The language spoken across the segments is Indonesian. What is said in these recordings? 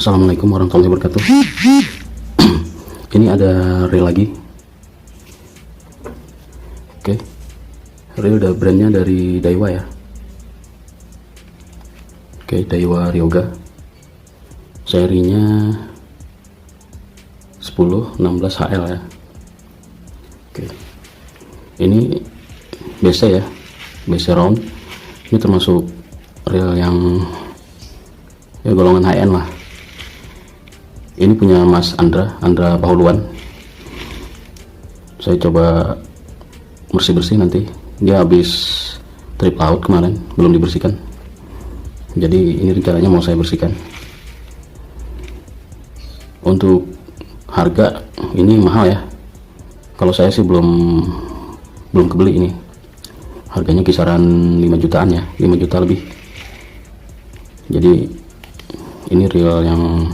Assalamualaikum warahmatullahi wabarakatuh. Ini ada reel lagi. Oke, reel udah brandnya dari Daiwa ya. Oke, Daiwa Ryoga. Serinya 1016 HL ya. Oke, ini BC ya, BC round. Ini termasuk reel yang ya golongan high end lah. Ini punya Mas Andra Pahuluan. Saya coba bersih-bersih nanti. Dia habis trip laut kemarin, belum dibersihkan. Jadi ini rencananya mau saya bersihkan. Untuk harga ini mahal ya. Kalau saya sih belum kebeli ini. Harganya kisaran 5 jutaan ya, 5 juta lebih. Jadi ini reel yang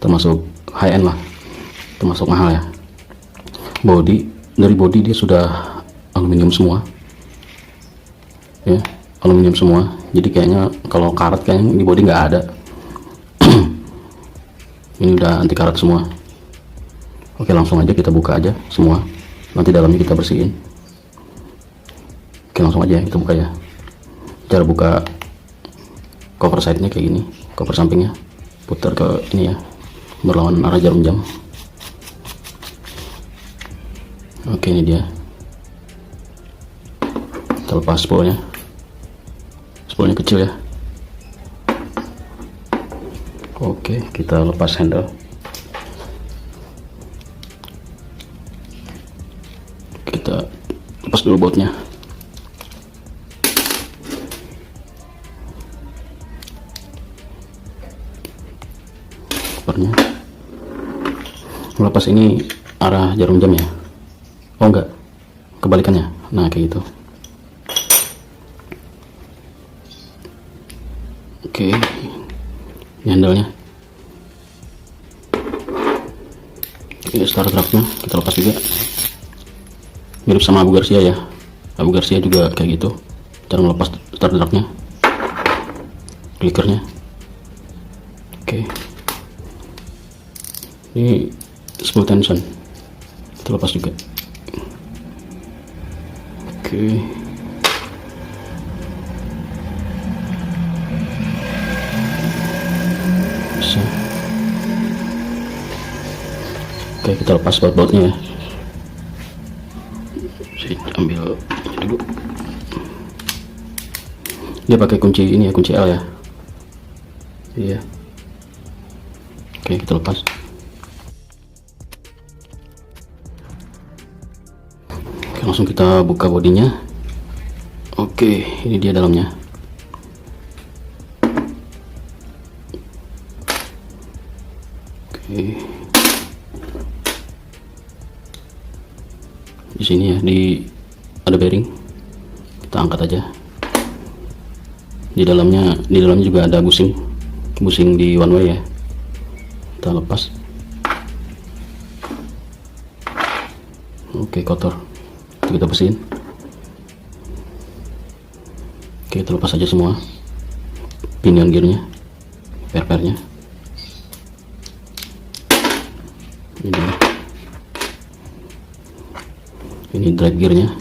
termasuk high end lah, termasuk mahal ya. Dari body dia sudah aluminium semua ya, aluminium semua. Jadi kayaknya kalau karat kayaknya di body nggak ada. Ini udah anti karat semua. Oke, langsung aja kita buka aja semua, nanti dalamnya kita bersihin. Oke, langsung aja kita buka ya. Cara buka cover side nya kayak gini, cover sampingnya putar ke ini ya, berlawan arah jarum jam. Oke, ini dia. Kita lepas spoolnya. Spoolnya kecil ya. Oke, kita lepas handle. Kita lepas dulu bautnya. Melepas ini arah jarum jam ya. Oh enggak, kebalikannya. Nah kayak gitu. Oke, ini handle-nya. Oke, start trapnya kita lepas juga. Mirip sama Abu Garcia ya. Abu Garcia juga kayak gitu cara melepas start trapnya, clickernya. Oke, ini spool tension kita lepas juga. Oke, bisa. Oke, kita lepas baut-bautnya ya. Saya ambil dulu. Dia pakai kunci ini ya, kunci L ya. Iya. Oke, kita lepas. Oke, langsung kita buka bodinya. Oke, ini dia dalamnya. Oke, di sini ya, ada bearing. Kita angkat aja. Di dalamnya juga ada busing di one way ya. Kita lepas. Oke, kotor. Kita bersihin. Oke, kita lepas aja semua pinion gearnya, per-pernya. Ini drive gearnya.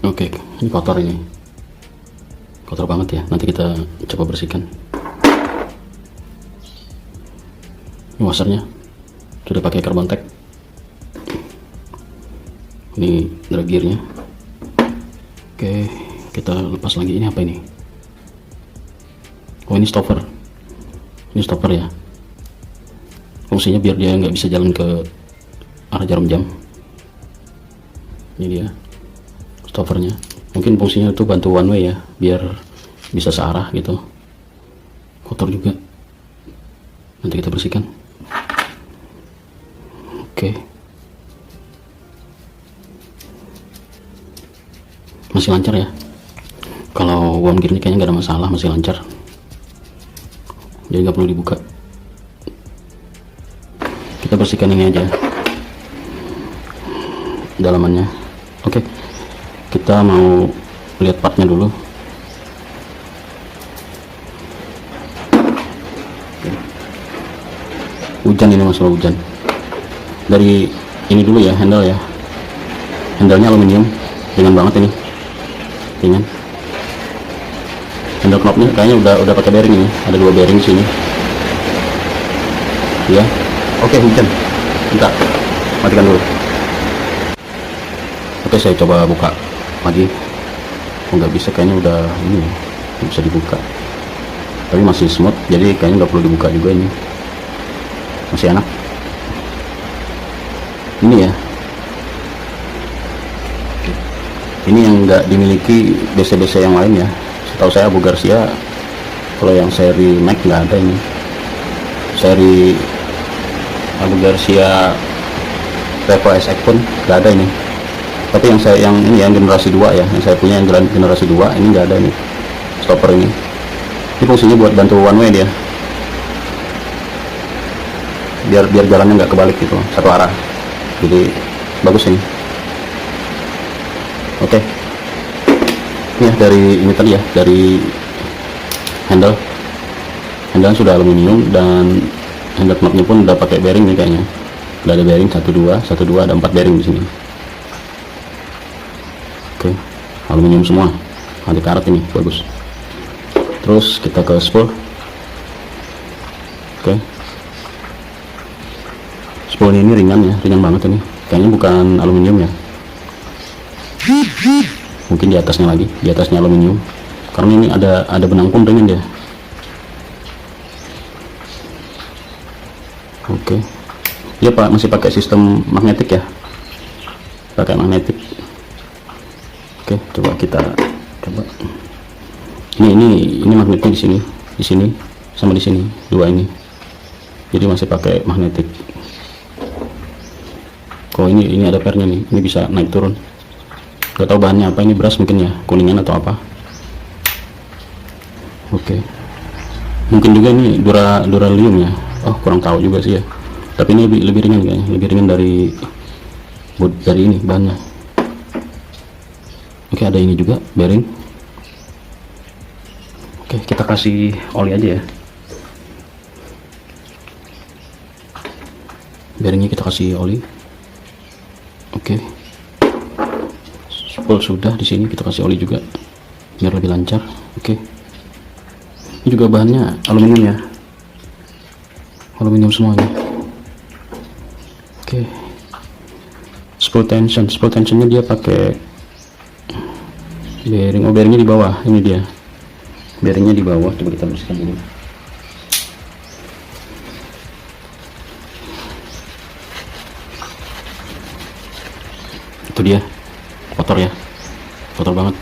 Oke, ini kotor, ini kotor banget ya. Nanti kita coba bersihkan. Ini washernya sudah pakai carbon tack. Ini drive gearnya. Oke, kita lepas lagi. Ini apa ini? Oh, ini stopper. Ini stopper ya. Fungsinya biar dia nggak bisa jalan ke arah jarum jam. Ini dia stoppernya. Mungkin fungsinya itu bantu one way ya, biar bisa searah gitu. Kotor juga. Nanti kita bersihkan. Oke. Masih lancar ya. Kalau worm gear ini kayaknya nggak ada masalah, masih lancar. Jadi nggak perlu dibuka. Kita bersihkan ini aja. kedalamannya. Oke, kita mau lihat partnya dulu. Hujan ini, masalah hujan. Dari ini dulu ya, handle ya. Handlenya aluminium, ringan banget ini, ringan. Handle knobnya kayaknya udah pakai bearing ini, ada 2 bearing di sini. Ya, oke, hujan. Bentar, matikan dulu. Oke, saya coba buka lagi. Nggak bisa, kayaknya udah ini ya, nggak bisa dibuka. Tapi masih smooth, jadi kayaknya nggak perlu dibuka juga ini. Masih enak. Ini ya. Ini yang nggak dimiliki BC-BC yang lain ya. Setahu saya Abu Garcia, kalau yang seri Mac nggak ada ini. Seri Abu Garcia Revo SX pun nggak ada ini. Tapi yang ini yang generasi 2 ya, yang saya punya yang generasi 2 ini nggak ada nih stopper ini. Ini fungsinya buat bantu one way dia, biar jalannya nggak kebalik gitu, satu arah. Jadi bagus ini. Oke, ini ya dari ini tadi ya, dari handle sudah aluminium, dan handle knobnya pun udah pakai bearing nih kayaknya. Udah ada bearing 1 2 ada 4 bearing di sini. Oke, aluminium semua, anti karat ini, bagus. Terus kita ke spool. Oke, spoolnya ini ringan ya, ringan banget ini. Kayaknya bukan aluminium ya. Mungkin di atasnya lagi, di atasnya aluminium. Karena ini ada benang pun ringan dia. Oke, dia Pak masih pakai sistem magnetik ya, pakai magnetik. Oke, coba kita coba. Ini magnetnya di sini sama di sini, 2 ini. Jadi masih pakai magnetik. Kok ini ada pernya nih, ini bisa naik turun. Gak tahu bahannya apa, ini beras mungkin ya, kuningan atau apa. Oke, mungkin juga ini duralium ya. Oh, kurang tahu juga sih ya. Tapi ini lebih ringan kayaknya, lebih ringan dari ini bahannya. Oke, ada ini juga bearing. Oke, kita kasih oli aja ya. Bearingnya kita kasih oli. Oke, spool sudah, di sini kita kasih oli juga biar lebih lancar. Oke, ini juga bahannya aluminium ya, aluminium semuanya. Oke, spool tensionnya dia pakai bearing. Oh, bearingnya di bawah, ini dia bearingnya di bawah. Coba kita bersihkan dulu. Itu dia, kotor ya, kotor banget.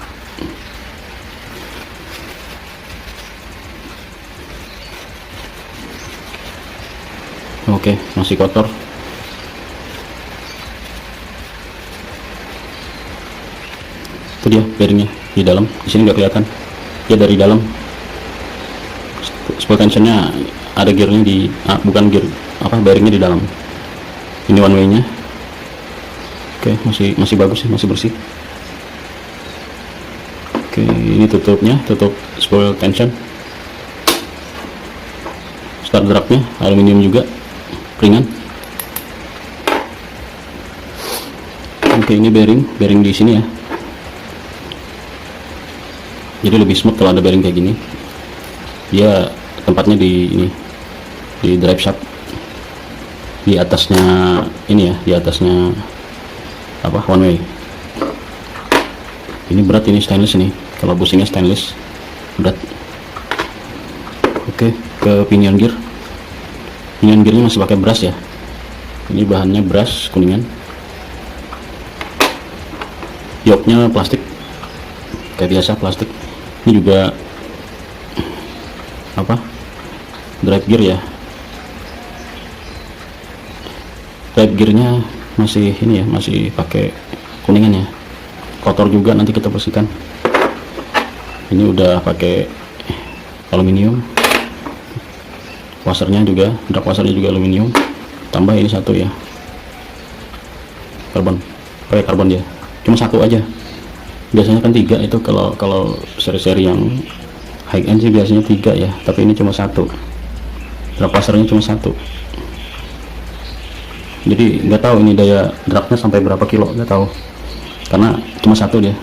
Oke, masih kotor. Itu dia bearingnya di dalam, di sini nggak kelihatan ya, dari dalam. Spool tensionnya ada gearnya di bukan gear apa, bearingnya di dalam. Ini one way nya. Oke, masih bagus sih, masih bersih. Oke, ini tutupnya, tutup spool tension. Start dragnya aluminium juga, ringan. Oke, ini bearing di sini ya. Jadi lebih smooth kalau ada bearing kayak gini. Dia tempatnya di ini, di drive shaft. Di atasnya ini ya, di atasnya apa, one way. Ini berat, ini stainless ini. Kalau bushingnya stainless, berat. Oke, ke pinion gear. Pinion gearnya masih pakai brass ya. Ini bahannya brass kuningan. Yoknya plastik, kayak biasa plastik. Ini juga apa, drive gear ya. Drive gearnya masih ini ya, masih pakai kuningan ya. Kotor juga, nanti kita bersihkan. Ini udah pakai aluminium. Washernya juga, drag washernya juga aluminium. Tambah ini satu ya, pakai karbon dia, cuma satu aja. Biasanya kan tiga itu, kalau seri-seri yang high end sih biasanya tiga ya, tapi ini cuma satu. Drag lasernya cuma satu, jadi nggak tahu ini daya dragnya sampai berapa kilo, nggak tahu karena cuma satu dia.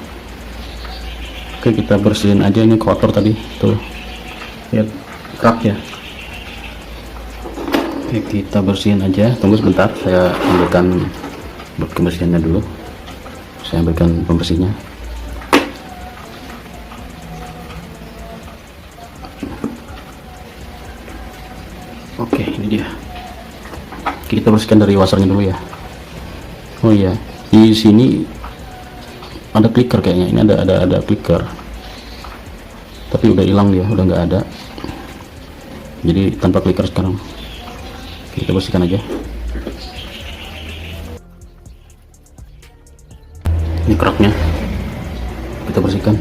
Oke, kita bersihin aja, ini kotor tadi tuh, lihat kerak ya. Oke, kita bersihin aja, tunggu sebentar, saya ambilkan pembersihannya dulu. Saya ambilkan pembersihnya. Oke, ini dia. Kita bersihkan dari wassernya dulu ya. Oh iya, di sini ada clicker kayaknya, ini ada clicker, tapi udah hilang dia, udah nggak ada, jadi tanpa clicker sekarang. Kita bersihkan aja. Ini keraknya kita bersihkan.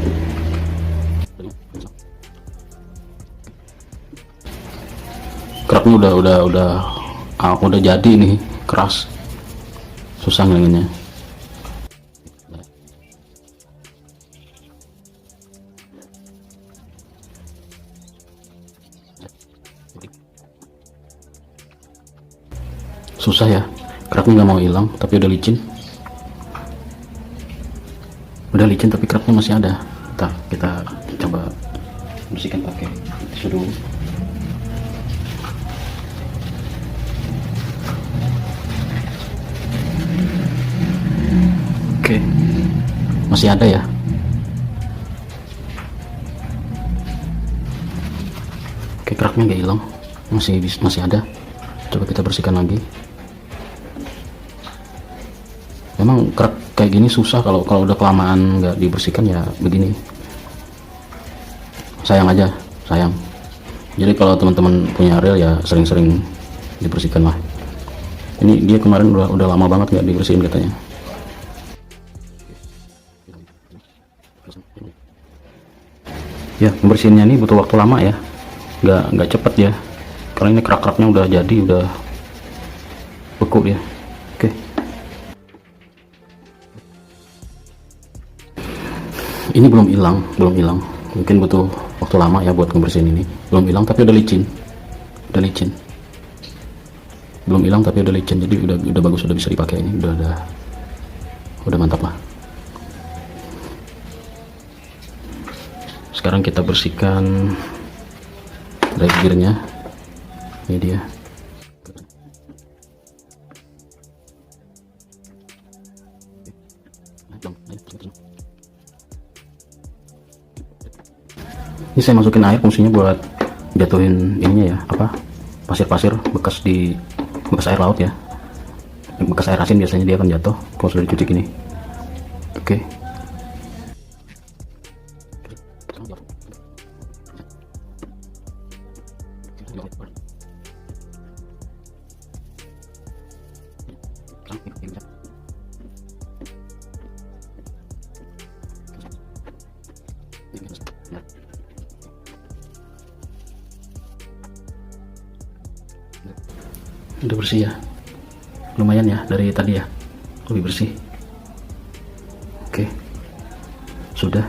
Keraknya udah jadi nih, keras, susah ngilanginnya. Susah ya, keraknya nggak mau hilang, tapi udah licin tapi keraknya masih ada. Kita coba bersihkan pakai tisu dulu. Oke, masih ada ya. Oke, keraknya nggak hilang, masih ada. Coba kita bersihkan lagi. Memang kerak kayak gini susah, kalau udah kelamaan nggak dibersihkan ya begini. Sayang aja, sayang. Jadi kalau teman-teman punya reel ya sering-sering dibersihkan lah. Ini dia kemarin udah lama banget nggak dibersihin katanya. Ya, membersihinnya ini butuh waktu lama ya, nggak cepet ya, karena ini kerak-keraknya udah jadi, udah beku ya. Oke. Ini belum hilang, mungkin butuh waktu lama ya buat ngebersihin ini. Belum hilang tapi udah licin, belum hilang tapi udah licin, jadi udah bagus, udah bisa dipakai. Ini udah mantap lah. Sekarang kita bersihkan drive gearnya. Ini dia. Ini saya masukin air, fungsinya buat jatuhin ininya ya, apa, pasir-pasir bekas air laut ya, bekas air asin biasanya dia akan jatuh kalau sudah dicuci gini. Oke. Udah bersih ya, lumayan ya, dari tadi ya lebih bersih. Oke, sudah.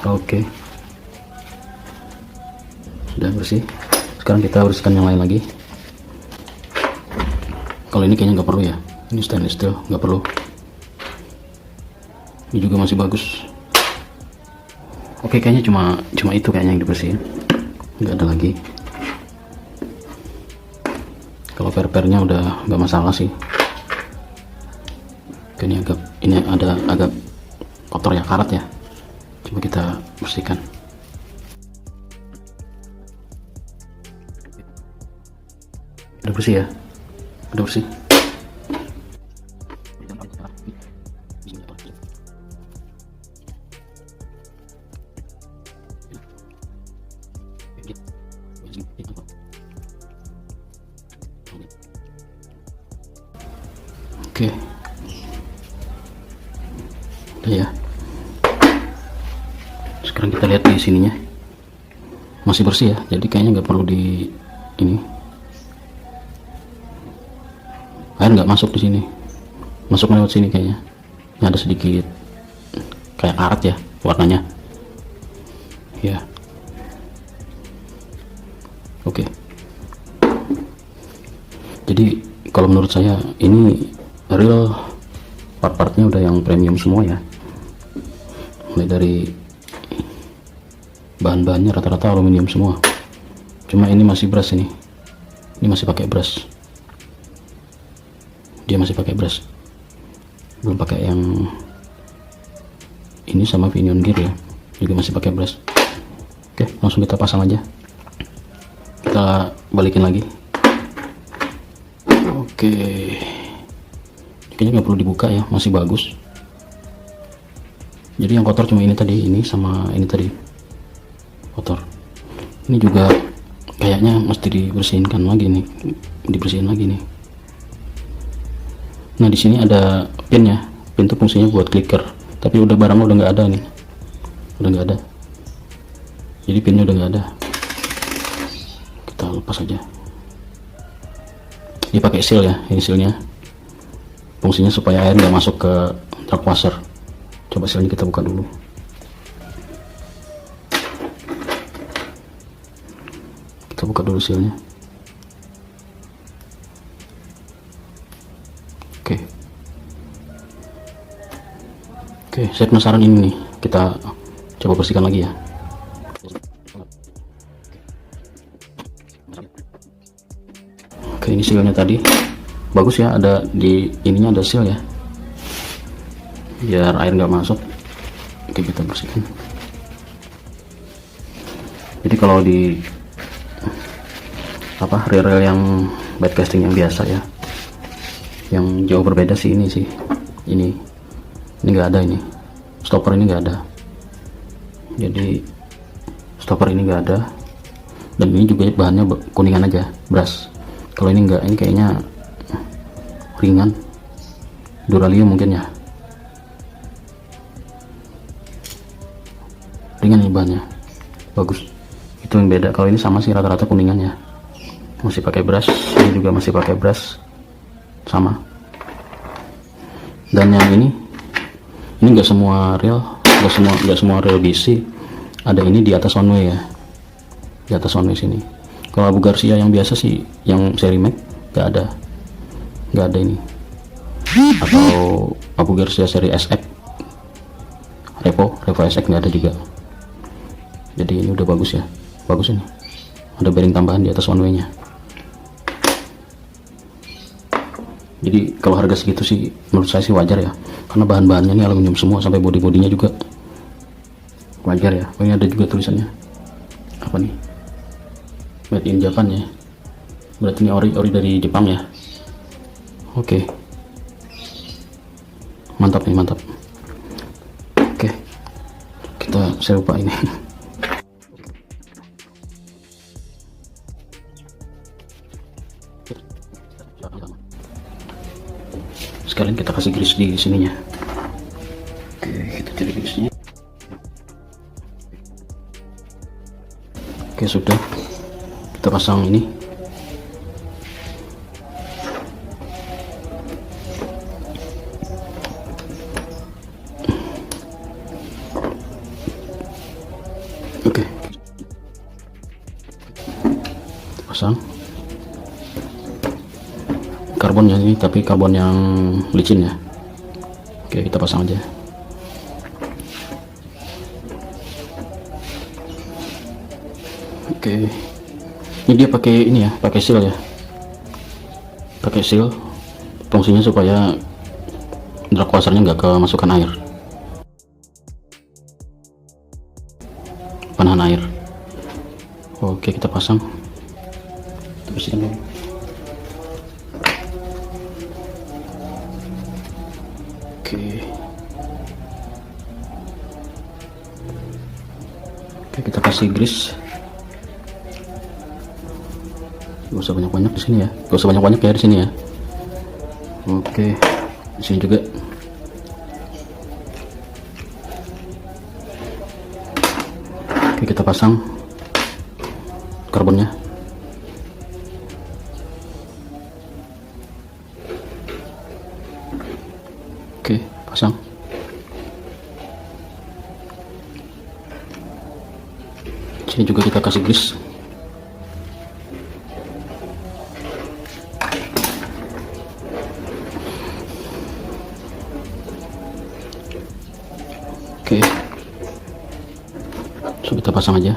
Oke, sudah bersih. Sekarang kita bersihkan yang lain lagi. Kalau ini kayaknya nggak perlu ya, ini stainless steel, nggak perlu. Ini juga masih bagus. Oke, kayaknya cuma itu kayaknya yang dibersihin, nggak ada lagi. Kalau per-pernya udah nggak masalah sih. Ini agak kotor ya, karat ya, coba kita bersihkan. Udah bersih ya, udah bersih. Oke, udah ya. Sekarang kita lihat di sininya masih bersih ya, jadi kayaknya nggak perlu di ini. air nggak masuk di sini, masuk lewat sini kayaknya. Ini ada sedikit kayak karat ya warnanya ya. Oke. Jadi kalau menurut saya ini real part-partnya udah yang premium semua ya, mulai dari bahan-bahannya rata-rata aluminium semua. Cuma ini masih brush, ini masih pakai brush, dia masih pakai brush, belum pakai yang ini. Sama pinion gear ya juga masih pakai brush. Oke, langsung kita pasang aja, kita balikin lagi. Oke, kayaknya nggak perlu dibuka ya, masih bagus. Jadi yang kotor cuma ini tadi, ini sama ini tadi kotor. Ini juga kayaknya mesti dibersihinkan lagi nih, dibersihin lagi nih. Nah di sini ada pin ya, pin itu fungsinya buat clicker, tapi udah barangnya udah nggak ada nih, udah nggak ada. Jadi pinnya udah nggak ada, kita lepas aja. Ini pakai seal ya, ini sealnya fungsinya supaya air nggak masuk ke truk washer. Coba sealnya kita buka dulu. Kita buka dulu sealnya. Oke, saya penasaran ini nih, kita coba bersihkan lagi ya. Oke, ini sealnya tadi bagus ya, ada di ininya ada seal ya, biar air nggak masuk. Oke, kita bersihkan. Jadi kalau di reel yang bed casting yang biasa ya, yang jauh berbeda sih ini sih, ini nggak ada, ini stopper ini nggak ada. Jadi stopper ini nggak ada, dan ini juga bahannya kuningan aja, brush. Kalau ini enggak, ini kayaknya ringan, duralium mungkin ya, ringan ini bahannya, bagus. Itu yang beda. Kalau ini sama sih, rata-rata kuningan ya, masih pakai brush. Ini juga masih pakai brush, sama. Dan yang ini enggak semua reel, enggak semua reel BC ada ini di atas one way ya, di atas one way sini. Kalau Abu Garcia yang biasa sih, yang seri Mac nggak ada ini. Atau Abu Garcia seri SX, Revo SX nggak ada juga. Jadi ini udah bagus ya, bagus ini. Ada bearing tambahan di atas one way nya. Jadi kalau harga segitu sih menurut saya sih wajar ya, karena bahan-bahannya ini aluminium semua, sampai bodi-bodinya juga wajar ya. Oh, ini ada juga tulisannya apa nih, made in Japan ya, berarti ini ori dari Jepang ya. Oke, mantap nih, mantap. Oke, saya lupa ini. Sekalian kita kasih grease di sininya. Oke, kita cari grease-nya. Oke, sudah, kita pasang ini. Oke, pasang karbonnya ini, tapi karbon yang licin ya. Oke, kita pasang aja. Oke, ini dia pakai ini ya, pakai seal ya, pakai seal. Fungsinya supaya drag washernya nggak kemasukan air, panahan air. Oke, kita pasang, kita bersihkan dulu. Oke, kita kasih grease. Gak usah banyak-banyak di sini ya, gak usah banyak-banyak ya di sini ya. Oke, di sini juga. Oke, kita pasang karbonnya. pasang. Sini juga kita kasih grease. Oke, so kita pasang aja.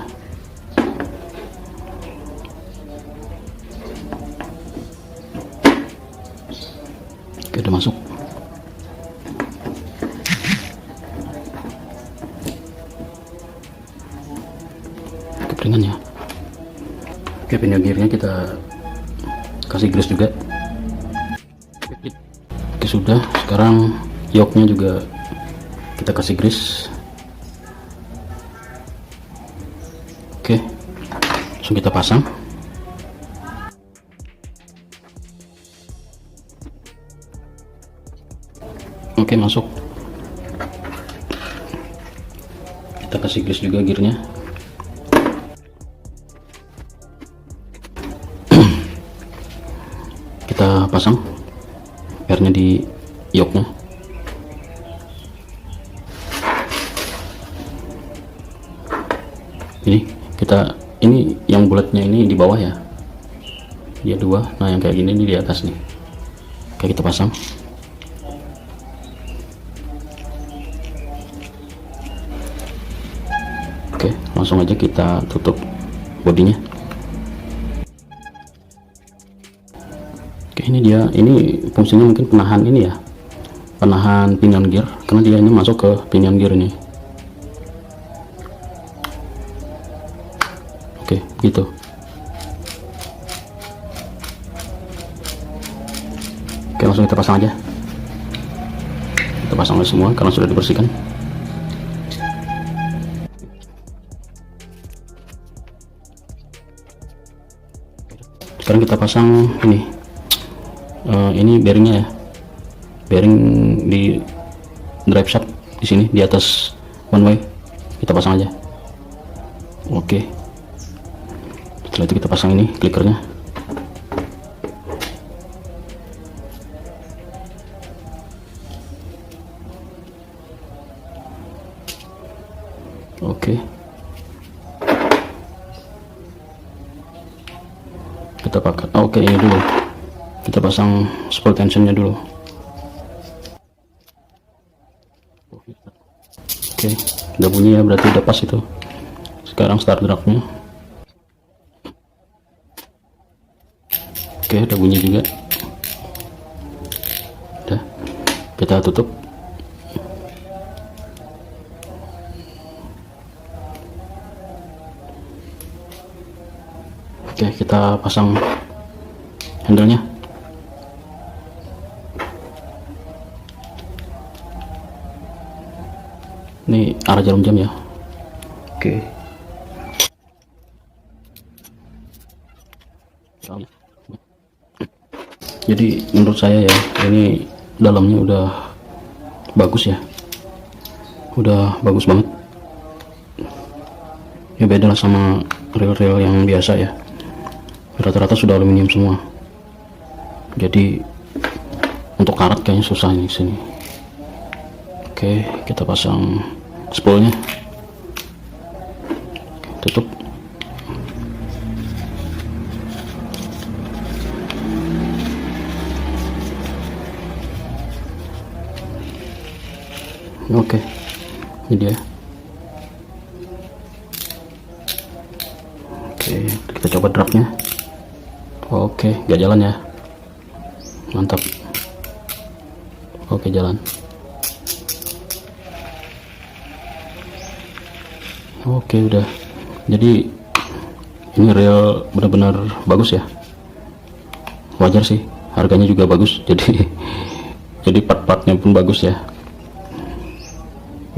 Oke, udah masuk. Kepringannya. Oke, pinion gearnya kita kasih grease juga. Oke, sudah. Sekarang yoknya juga kita kasih grease. Oke, langsung kita pasang. Oke, masuk. Kita kasih grease juga gearnya. Kita pasang airnya di yoknya. Ini yang bulatnya ini di bawah ya, dia dua. Nah yang kayak gini ini di atas nih. Oke, kita pasang. Oke, langsung aja kita tutup bodinya. Oke, ini fungsinya mungkin penahan ini ya, penahan pinion gear, karena dia ini masuk ke pinion gear ini. Oke, gitu. Oke, langsung kita pasang aja. Kita pasang semua karena sudah dibersihkan. Sekarang kita pasang ini bearingnya ya, bearing di drive shaft di sini di atas one way. Kita pasang aja. Oke. Setelah itu kita pasang ini clickernya. Oke. Kita pakai. Oke, ini dulu. Kita pasang spool tensionnya dulu. Oke, udah bunyi ya, berarti udah pas itu. Sekarang start dragnya. Oke, udah bunyi juga. Udah, kita tutup. Oke, kita pasang handle-nya. Ini arah jarum jam ya. Oke. Jadi menurut saya ya, ini dalamnya udah bagus ya, udah bagus banget ya, beda lah sama reel-reel yang biasa ya, rata-rata sudah aluminium semua. Jadi untuk karat kayaknya susah ini sini. Oke, kita pasang spoolnya, tutup. Oke, ini dia. Oke, kita coba dropnya. Oke, gak jalan ya, mantap. Oke, jalan. Oke, udah. Jadi ini reel benar-benar bagus ya, wajar sih, harganya juga bagus. Jadi part-partnya pun bagus ya,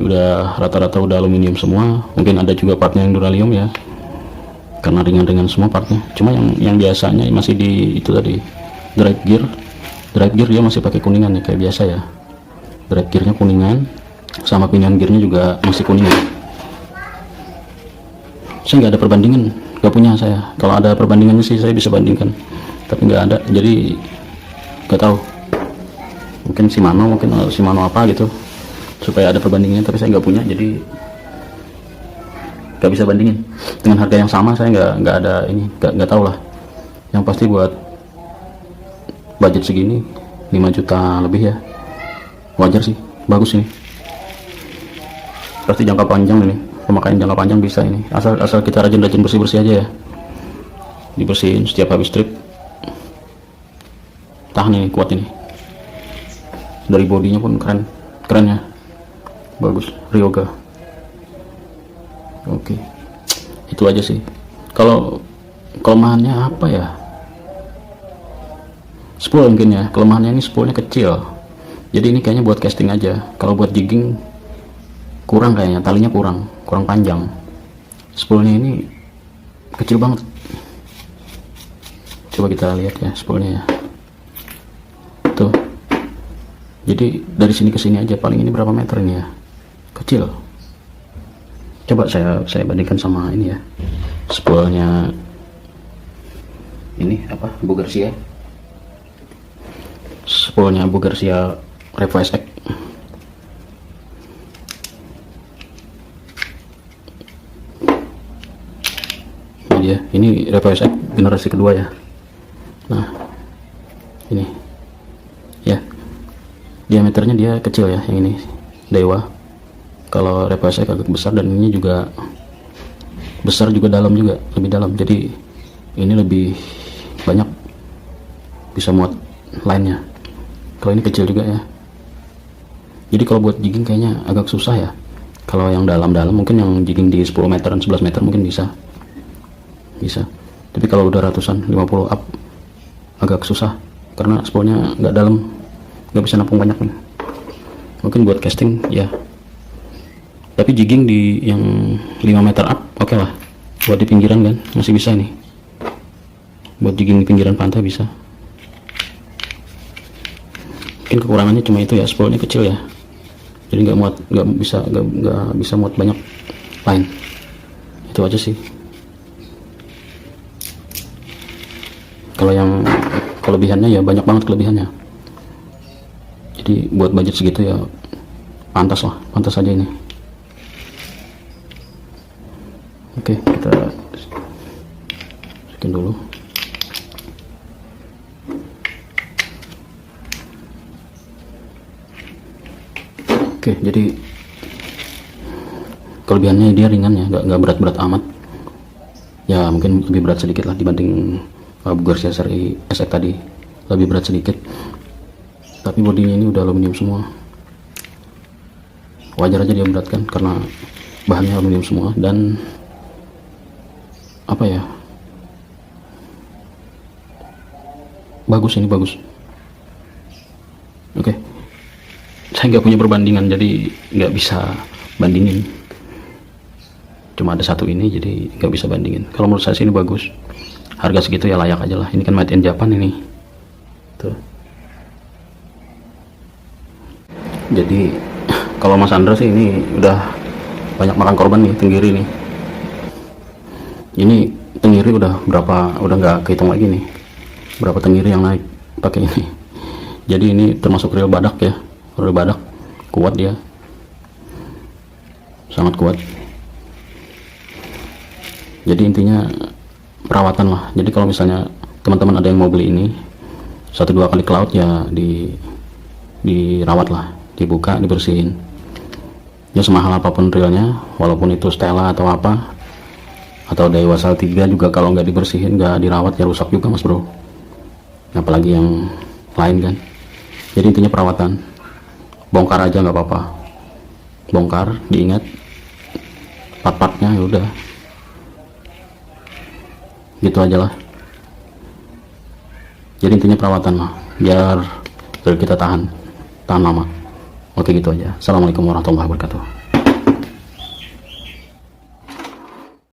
udah rata-rata udah aluminium semua. Mungkin ada juga partnya yang duralium ya, karena ringan-ringan semua partnya. Cuma yang biasanya masih di itu tadi, drive gear dia masih pakai kuningan ya, kayak biasa ya. Drive gearnya kuningan, sama pinion gearnya juga masih kuningan. Saya nggak ada perbandingan, nggak punya saya. Kalau ada perbandingannya sih saya bisa bandingkan, tapi nggak ada. Jadi nggak tahu, mungkin Shimano apa gitu, supaya ada perbandingannya, tapi saya nggak punya, jadi nggak bisa bandingin dengan harga yang sama. Saya nggak ada ini, nggak tahu lah. Yang pasti buat budget segini 5 juta lebih ya, wajar sih, bagus ini. Pasti jangka panjang ini, pemakaian jangka panjang bisa ini, asal kita rajin bersih aja ya, dibersihin setiap habis trip. Tahan ini, kuat ini. Dari bodinya pun keren ya, bagus, Ryoga. Oke, itu aja sih. Kalau kelemahannya apa ya, spool mungkin ya. Kelemahannya ini spoolnya kecil, jadi ini kayaknya buat casting aja. Kalau buat jigging kurang kayaknya, talinya kurang panjang. Spoolnya ini kecil banget. Coba kita lihat ya spoolnya ya, tuh. Jadi dari sini ke sini aja paling ini berapa meter ini ya, kecil. Coba saya bandingkan sama ini ya, spoolnya ini apa, Bugarsia. Spoolnya Bugarsia Revo SX. Ini dia, ini Revo SX generasi kedua ya. Nah, ini ya, diameternya dia kecil ya, yang ini Dewa. Kalau Revo SX agak besar, dan ini juga besar, juga dalam, juga lebih dalam. Jadi ini lebih banyak bisa muat lainnya. Kalau ini kecil juga ya. Jadi kalau buat jigging kayaknya agak susah ya. Kalau yang dalam-dalam mungkin yang jigging di 10 meteran 11 meter mungkin bisa. Tapi kalau udah ratusan 50 up agak susah, karena spoolnya nggak dalam, nggak bisa nampung banyak nih. Mungkin buat casting ya, tapi jigging di yang 5 meter up oke lah. Buat di pinggiran kan masih bisa nih, buat jigging di pinggiran pantai bisa. Mungkin kekurangannya cuma itu ya, spoolnya kecil ya, jadi nggak bisa muat banyak line. Itu aja sih. Kalau yang kelebihannya ya banyak banget kelebihannya. Jadi buat budget segitu ya pantas aja ini. Oke, kita sekian dulu. Oke, jadi kelebihannya dia ringan ya, nggak berat-berat amat. Ya mungkin lebih berat sedikit lah dibanding Bugarsia seri SX tadi, lebih berat sedikit. Tapi bodinya ini udah aluminium semua. Wajar aja dia berat kan, karena bahannya aluminium semua. Dan apa ya, bagus ini, bagus. Oke, saya nggak punya perbandingan, jadi nggak bisa bandingin. Cuma ada satu ini, jadi nggak bisa bandingin. Kalau menurut saya sih ini bagus. Harga segitu ya layak aja lah. Ini kan made in Japan ini. Tuh. Jadi kalau Mas Andra sih ini udah banyak makan korban nih, tenggiri nih. Ini tenggiri udah berapa, udah nggak kehitung lagi nih berapa tenggiri yang naik pakai ini. Jadi ini termasuk reel badak ya, reel badak kuat, dia sangat kuat. Jadi intinya perawatan lah. Jadi kalau misalnya teman-teman ada yang mau beli ini 1-2 kali ke laut ya, dirawat lah, dibuka, dibersihin ya. Semahal apapun reelnya, walaupun itu Stella atau apa, atau Daiwa Sal 3 juga, kalau nggak dibersihin, nggak dirawat ya rusak juga mas bro, apalagi yang lain kan. Jadi intinya perawatan. Bongkar aja nggak apa-apa, bongkar, diingat part-partnya, ya udah gitu aja lah. Jadi intinya perawatan lah, biar kita tahan lama. Oke, gitu aja. Assalamualaikum warahmatullahi wabarakatuh.